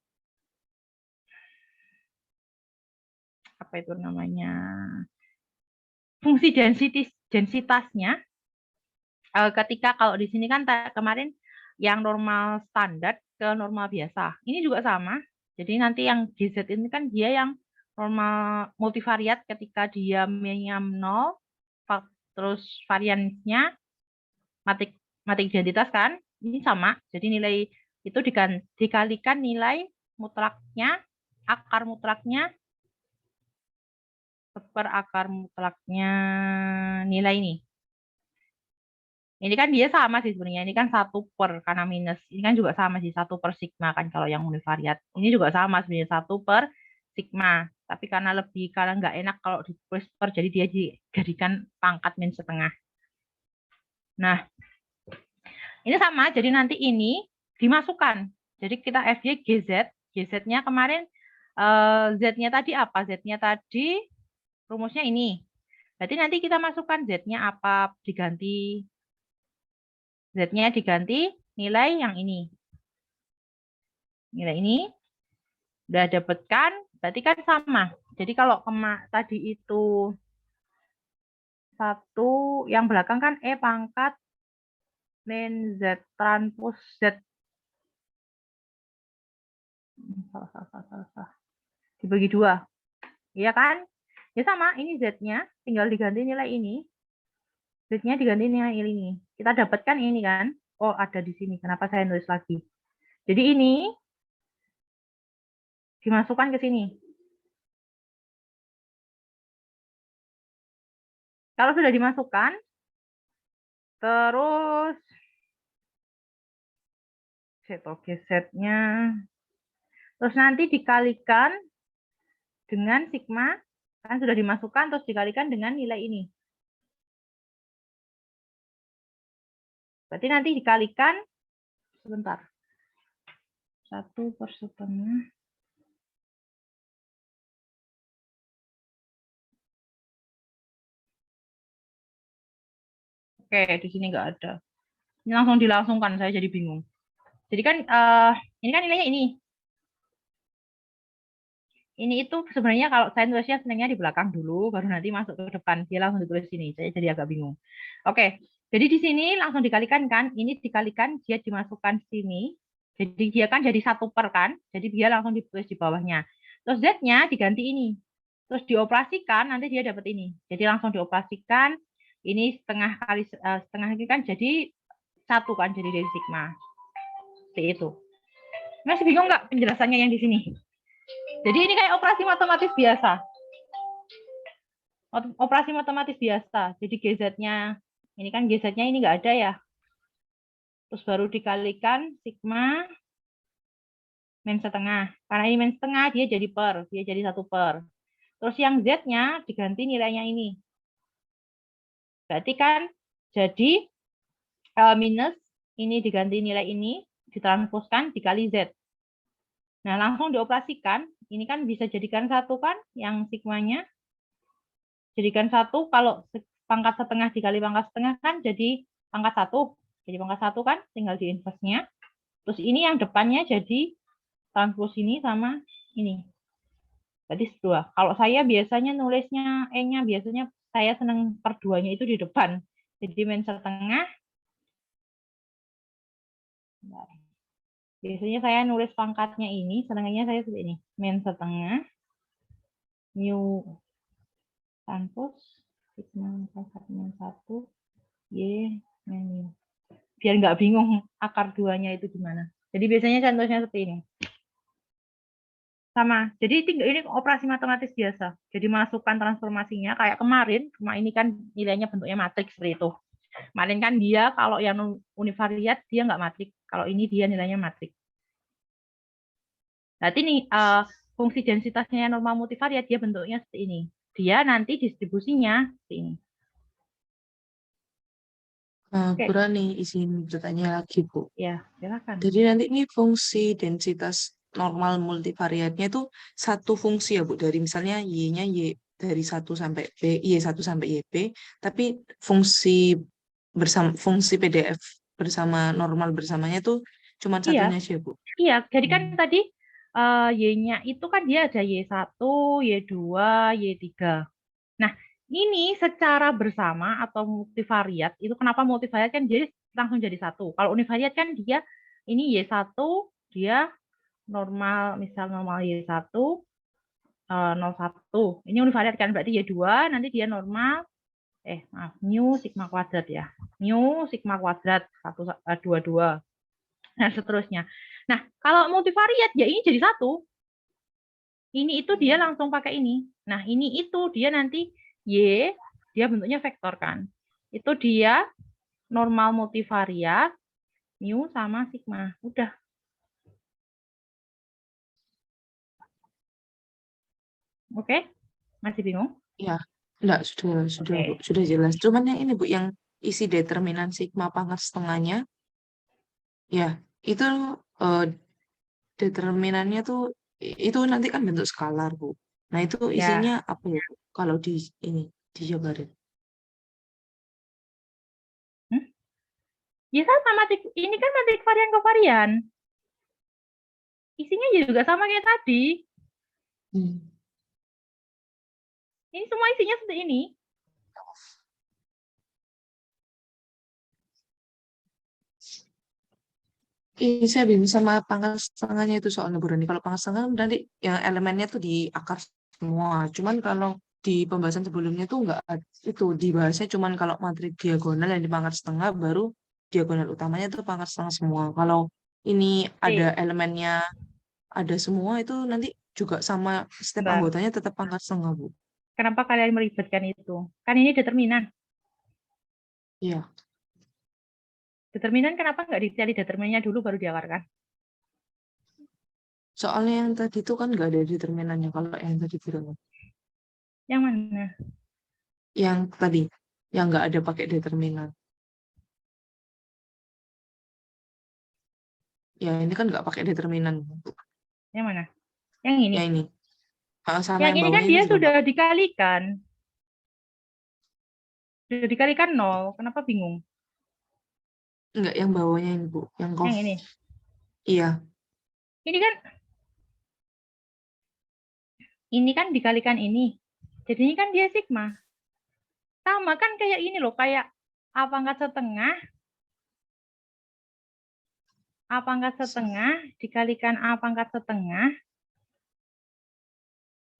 apa itu namanya fungsi densitasnya, ketika kalau di sini kan kemarin yang normal standar ke normal biasa. Ini juga sama. Jadi nanti yang GZ ini kan dia yang normal multivariat ketika dia minimum 0, terus variannya matrik identitas kan. Ini sama. Jadi nilai itu dikalikan nilai mutlaknya, akar mutlaknya per akar mutlaknya nilai ini. Ini kan dia sama sih sebenarnya. Ini kan 1 per karena minus. Ini kan juga sama sih 1 per sigma kan kalau yang univariat. Ini juga sama sebenarnya 1 per sigma. Tapi karena nggak enak kalau ditulis per, jadi dia dijadikan pangkat min setengah. Nah, ini sama. Jadi nanti ini dimasukkan. Jadi kita FY GZ. GZ-nya kemarin Z-nya tadi apa? Z-nya tadi rumusnya ini. Berarti nanti kita masukkan Z-nya apa diganti. Z-nya diganti nilai yang ini. Nilai ini udah dapatkan, berarti kan sama. Jadi kalau tadi itu 1, yang belakang kan E pangkat min Z transpos Z. Salah. Dibagi 2. Iya kan? Ya sama, ini Z-nya tinggal diganti nilai ini. Z-nya diganti nilai ini. Kita dapatkan ini kan? Oh, ada di sini. Kenapa saya nulis lagi? Jadi ini dimasukkan ke sini. Kalau sudah dimasukkan, terus Z-nya, terus nanti dikalikan dengan sigma, kan sudah dimasukkan, terus dikalikan dengan nilai ini. Berarti nanti dikalikan, sebentar, 1/1. Oke, di sini nggak ada. Ini langsung dilangsungkan, saya jadi bingung. Jadi kan ini kan nilainya ini. Ini itu sebenarnya kalau saya nulisnya senangnya di belakang dulu, baru nanti masuk ke depan. Dia langsung ditulis sini. Saya jadi agak bingung. Oke, jadi di sini langsung dikalikan kan. Ini dikalikan, dia dimasukkan sini. Jadi dia kan jadi 1 per kan. Jadi dia langsung ditulis di bawahnya. Terus Z-nya diganti ini. Terus dioperasikan, nanti dia dapat ini. Jadi langsung dioperasikan. Ini setengah kali setengah ini kan jadi 1 kan. Jadi dari sigma. Seperti itu. Masih bingung nggak penjelasannya yang di sini? Jadi ini kayak operasi matematis biasa. Operasi matematis biasa. Jadi GZ-nya, ini kan GZ-nya ini nggak ada ya. Terus baru dikalikan sigma min setengah. Karena ini min setengah, dia jadi per. Dia jadi 1 per. Terus yang Z-nya diganti nilainya ini. Berarti kan jadi minus, ini diganti nilai ini, ditranspuskan dikali Z. Nah, langsung dioperasikan. Ini kan bisa jadikan 1 kan, yang sigmanya. Jadikan 1, kalau pangkat setengah dikali pangkat setengah kan jadi pangkat 1. Jadi pangkat 1 kan tinggal di inverse-nya. Terus ini yang depannya jadi transpose ini sama ini. Berarti 2. Kalau saya biasanya nulisnya E-nya, biasanya saya senang per 2-nya itu di depan. Jadi min setengah. Biasanya saya nulis pangkatnya ini, senangnya saya seperti ini. Min setengah, mu transpose sigma pangkat minus 1 Y min. Biar nggak bingung akar 2-nya itu gimana. Jadi biasanya contohnya seperti ini. Sama. Jadi tinggal ini operasi matematis biasa. Jadi masukkan transformasinya kayak kemarin, cuma ini kan nilainya bentuknya matriks seperti itu. Kemarin kan dia kalau yang univariat dia nggak matriks. Kalau ini dia nilainya matriks. Berarti nih fungsi densitasnya normal multivariat dia bentuknya seperti ini. Dia nanti distribusinya seperti ini. Oke. Berani izin bertanya lagi, Bu. Ya, silakan. Jadi nanti ini fungsi densitas normal multivariatnya itu satu fungsi ya, Bu. Dari misalnya Y-nya Y dari 1 sampai B, Y1 sampai YB, tapi fungsi PDF bersama normal bersamanya itu cuma Iya, satunya aja, Bu. iya. Jadi kan tadi Y-nya itu kan dia ada Y1, Y2, Y3. Nah, ini secara bersama atau multivariat, itu kenapa multivariat kan jadi langsung jadi satu. Kalau univariat kan dia ini Y1, dia normal, misal normal Y1, 0,1. Ini univariat kan, berarti Y2, nanti dia normal, maaf, mu sigma kuadrat ya. Mu sigma kuadrat, 22. Nah, seterusnya. Nah, kalau multivariat, ya ini jadi satu. Ini itu dia langsung pakai ini. Nah, ini itu dia nanti Y, dia bentuknya vektor kan. Itu dia normal multivariat, mu sama sigma. Udah. Oke? Masih bingung? Ya, enggak, sudah, Bu. Oke. Sudah jelas. Cuman yang ini, Bu, yang isi determinan sigma pangkat setengahnya, ya, itu determinannya tuh itu nanti kan bentuk skalar, Bu. Nah, itu isinya Ya. apa ya, Bu? Kalau di ini dijabarin. Hmm? Ya sama matrik. Ini kan matrik varian kovarian. Isinya juga sama kayak tadi. Ini semua isinya seperti ini. Saya bingung sama pangkat setengahnya itu soalnya, Bu Rani. Kalau pangkat setengah nanti yang elemennya tuh di akar semua. Cuman kalau di pembahasan sebelumnya tuh enggak itu dibahasnya cuman kalau matrik diagonal yang di pangkat setengah baru diagonal utamanya tuh pangkat setengah semua. Kalau ini ada Oke, elemennya ada semua itu nanti juga sama setiap bentar. anggotanya tetap pangkat setengah, Bu. Kenapa kalian meribetkan itu? Kan ini determinan. Iya. Determinan kenapa nggak dicari determinannya dulu baru diakarkan? Soalnya yang tadi itu kan nggak ada determinannya kalau yang tadi bilang. Yang mana? Yang tadi yang nggak ada pakai determinan. Ya ini kan nggak pakai determinan. Yang mana? Yang ini. Ya ini. Sama Yang yang ini kan bawahnya itu dia juga sudah nggak. dikalikan. Sudah dikalikan 0. Kenapa bingung? Nggak yang bawahnya ini, Bu. Yang Yang kof. ini. Iya. Ini kan dikalikan ini. Jadinya kan dia sigma. Sama kan kayak ini loh, kayak A pangkat setengah, A pangkat setengah dikalikan A pangkat setengah.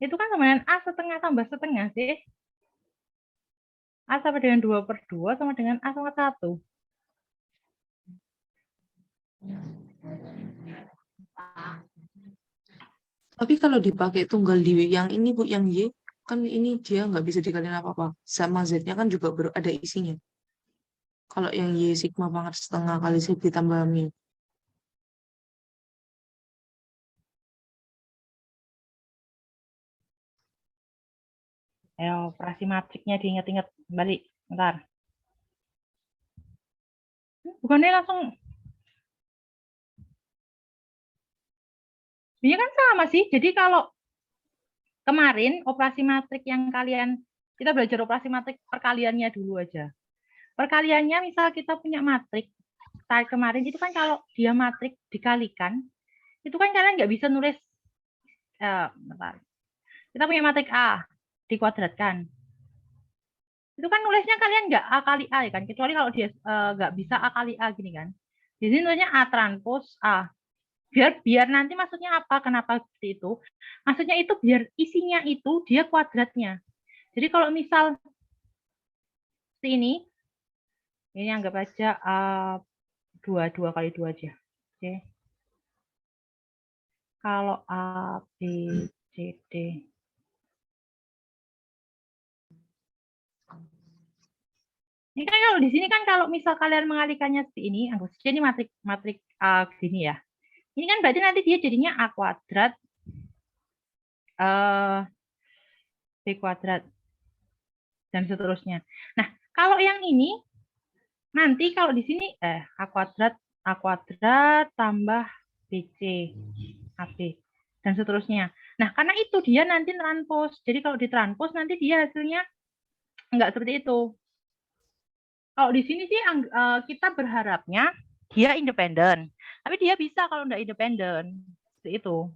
Itu kan sama dengan A setengah tambah setengah sih. A sama dengan 2/2 sama dengan A sama 1. Tapi kalau dipakai tunggal di yang ini, Bu, yang Y, kan ini dia nggak bisa dikalikan apa-apa. Sama Z-nya kan juga ada isinya. Kalau yang Y sigma pangkat setengah kali Z ditambah mu. Ayo, operasi matriknya diingat-ingat balik. Bentar. Bukannya langsung. Ini kan sama sih. Jadi kalau kemarin operasi matrik yang kalian, kita belajar operasi matrik perkaliannya dulu aja. Perkaliannya misal kita punya matrik. Kemarin itu kan kalau dia matrik dikalikan, itu kan kalian nggak bisa nulis. Bentar. Kita punya matrik A dikuadratkan. Itu kan nulisnya kalian nggak A kali A ya kan, kecuali kalau dia nggak bisa A kali A gini kan. Di sini nulisnya A transpos A. Biar nanti maksudnya apa? Kenapa seperti itu? Maksudnya itu biar isinya itu dia kuadratnya. Jadi kalau misal seperti ini anggap aja A 2 kali 2 aja. Oke. Kalau A, B, C, D. Ini kan kalau di sini kan kalau misal kalian mengalikannya seperti ini, anggap saja ini matrik A gini ya. Ini kan berarti nanti dia jadinya A kuadrat B kuadrat dan seterusnya. Nah, kalau yang ini nanti kalau di sini A kuadrat tambah BC AB dan seterusnya. Nah, karena itu dia nanti transpos. Jadi kalau ditranspos nanti dia hasilnya enggak seperti itu. Kalau di sini sih kita berharapnya dia independen. Tapi dia bisa kalau enggak independen. Seperti itu.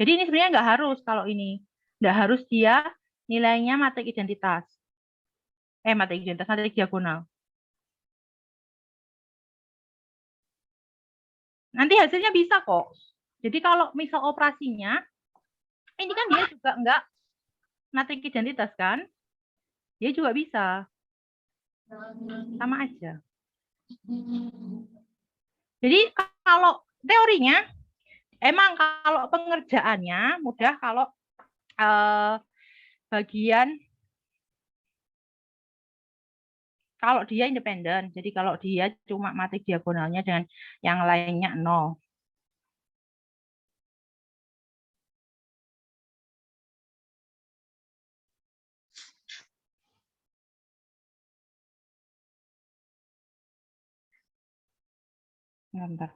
Jadi ini sebenarnya enggak harus kalau ini. Enggak harus dia nilainya matrik identitas. Matrik identitas, matrik diagonal. Nanti hasilnya bisa kok. Jadi kalau misal operasinya, ini kan dia juga enggak matrik identitas kan? Dia juga bisa. Sama aja. Jadi kalau teorinya, emang kalau pengerjaannya mudah kalau bagian kalau dia independen. Jadi kalau dia cuma matrik diagonalnya dengan yang lainnya 0. Bentar.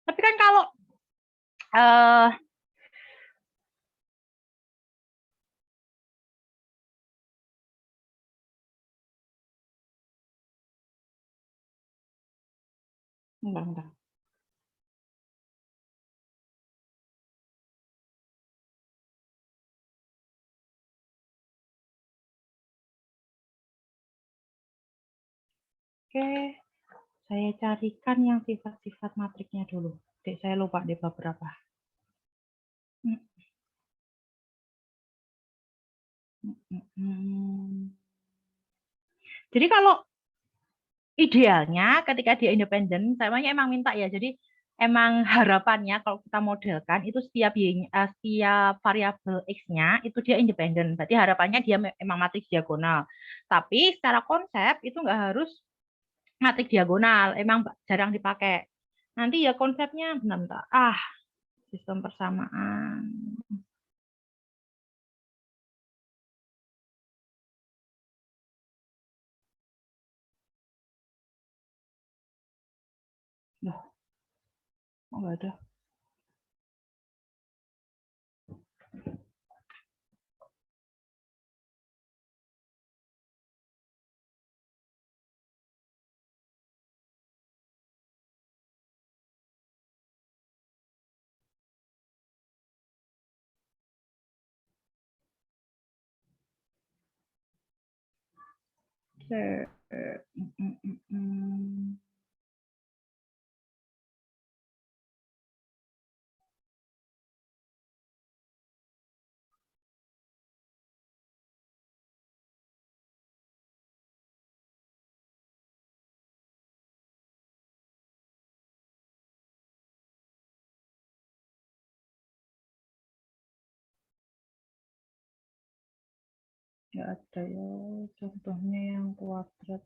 Tapi kan kalau bentar. Oke, saya carikan yang sifat-sifat matriknya dulu. Saya lupa deh beberapa. Jadi kalau idealnya ketika dia independen, saya emang minta ya. Jadi emang harapannya kalau kita modelkan itu setiap variabel X-nya itu dia independen. Berarti harapannya dia emang matriks diagonal. Tapi secara konsep itu nggak harus matriks diagonal. Emang jarang dipakai. Nanti ya konsepnya bentar. Sistem persamaan. Loh, kok nggak ada? Nggak ada ya, contohnya yang kuadrat.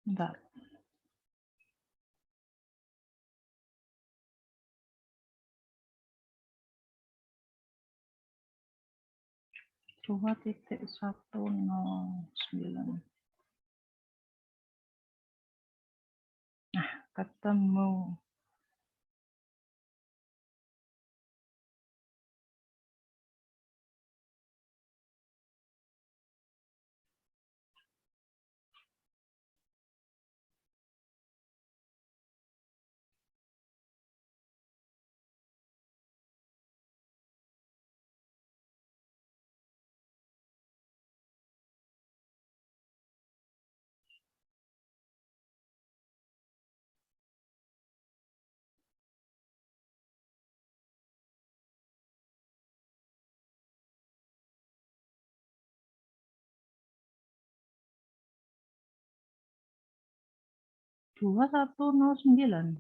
Bentar. Dua titik 109. Nah, ketemu. Dua 109.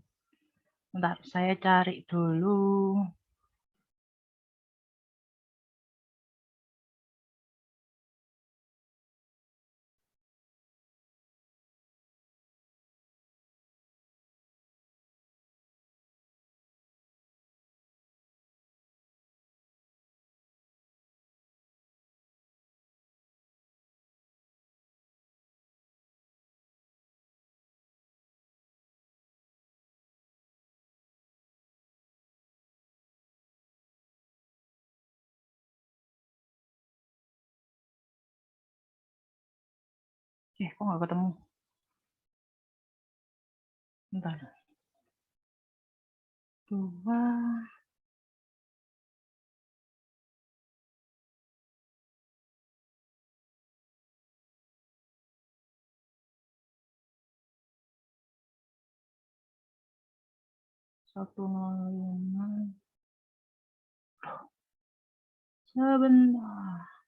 Bentar, saya cari dulu. Kok nggak ketemu? Bentar. 2. Satu 05. Sebentar.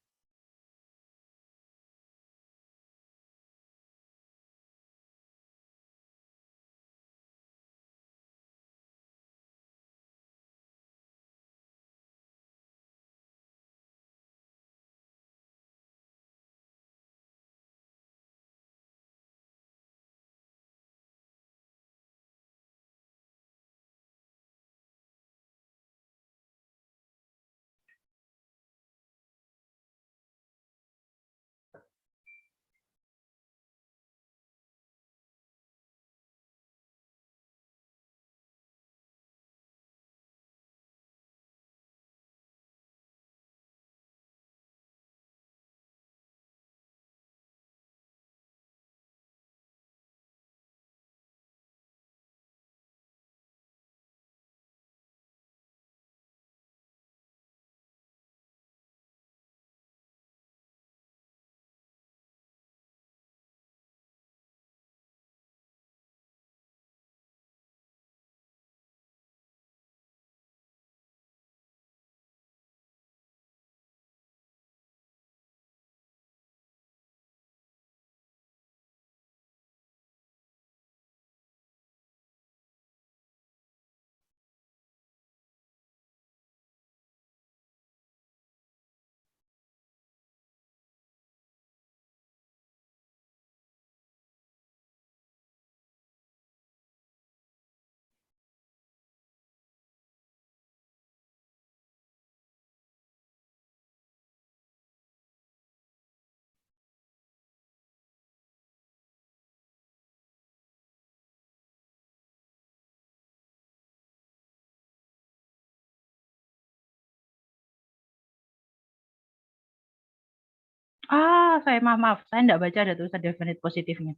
Saya maaf. Saya enggak baca ada tulisan definite positifnya.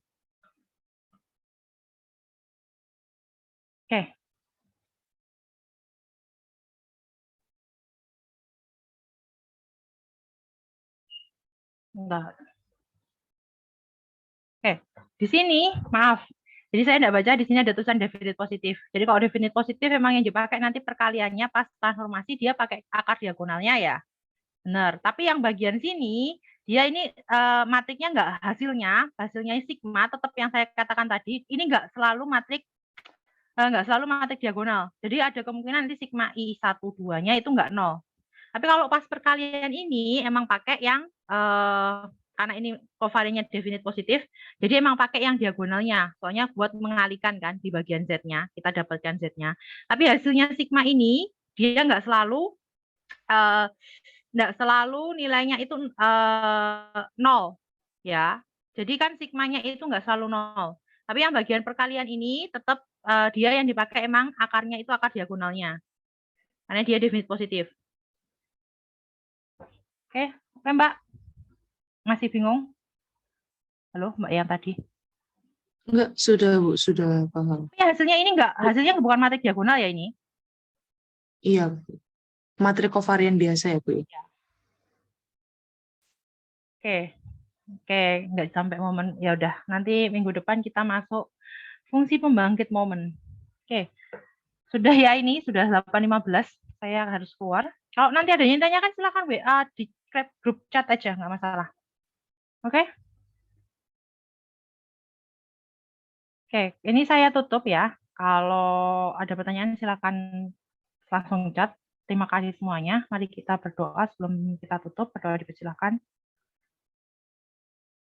Oke. Bentar. Oke. Di sini, maaf. Jadi saya enggak baca di sini ada tulisan definite positif. Jadi kalau definite positif memang yang dipakai nanti perkaliannya pas transformasi dia pakai akar diagonalnya ya. Benar. Tapi yang bagian sini dia ini matriknya enggak hasilnya sigma tetap yang saya katakan tadi, ini enggak selalu matrik diagonal. Jadi ada kemungkinan nanti sigma I12-nya itu enggak 0. Tapi kalau pas perkalian ini emang pakai yang karena ini kovariannya definite positif, jadi emang pakai yang diagonalnya. Soalnya buat mengalihkan kan di bagian Z-nya, kita dapatkan Z-nya. Tapi hasilnya sigma ini, dia nggak selalu nilainya itu 0. Ya. Jadi kan sigmanya itu nggak selalu 0. Tapi yang bagian perkalian ini tetap dia yang dipakai emang akarnya itu akar diagonalnya. Karena dia definite positif. Oke, Mbak? Masih bingung? Halo, Mbak yang tadi. Enggak, sudah Bu, sudah paham. Ya, hasilnya bukan matrik diagonal ya ini? Iya, matrik kovarian biasa ya Bu. Ya. Oke, nggak sampai momen. Ya udah, nanti minggu depan kita masuk fungsi pembangkit momen. Oke, sudah ya ini, sudah 8.15. Saya harus keluar. Kalau nanti ada yang tanyakan silakan WA di grup chat aja, nggak masalah. Oke? Oke, ini saya tutup ya. Kalau ada pertanyaan silakan langsung chat. Terima kasih semuanya. Mari kita berdoa sebelum kita tutup. Berdoa dipersilakan.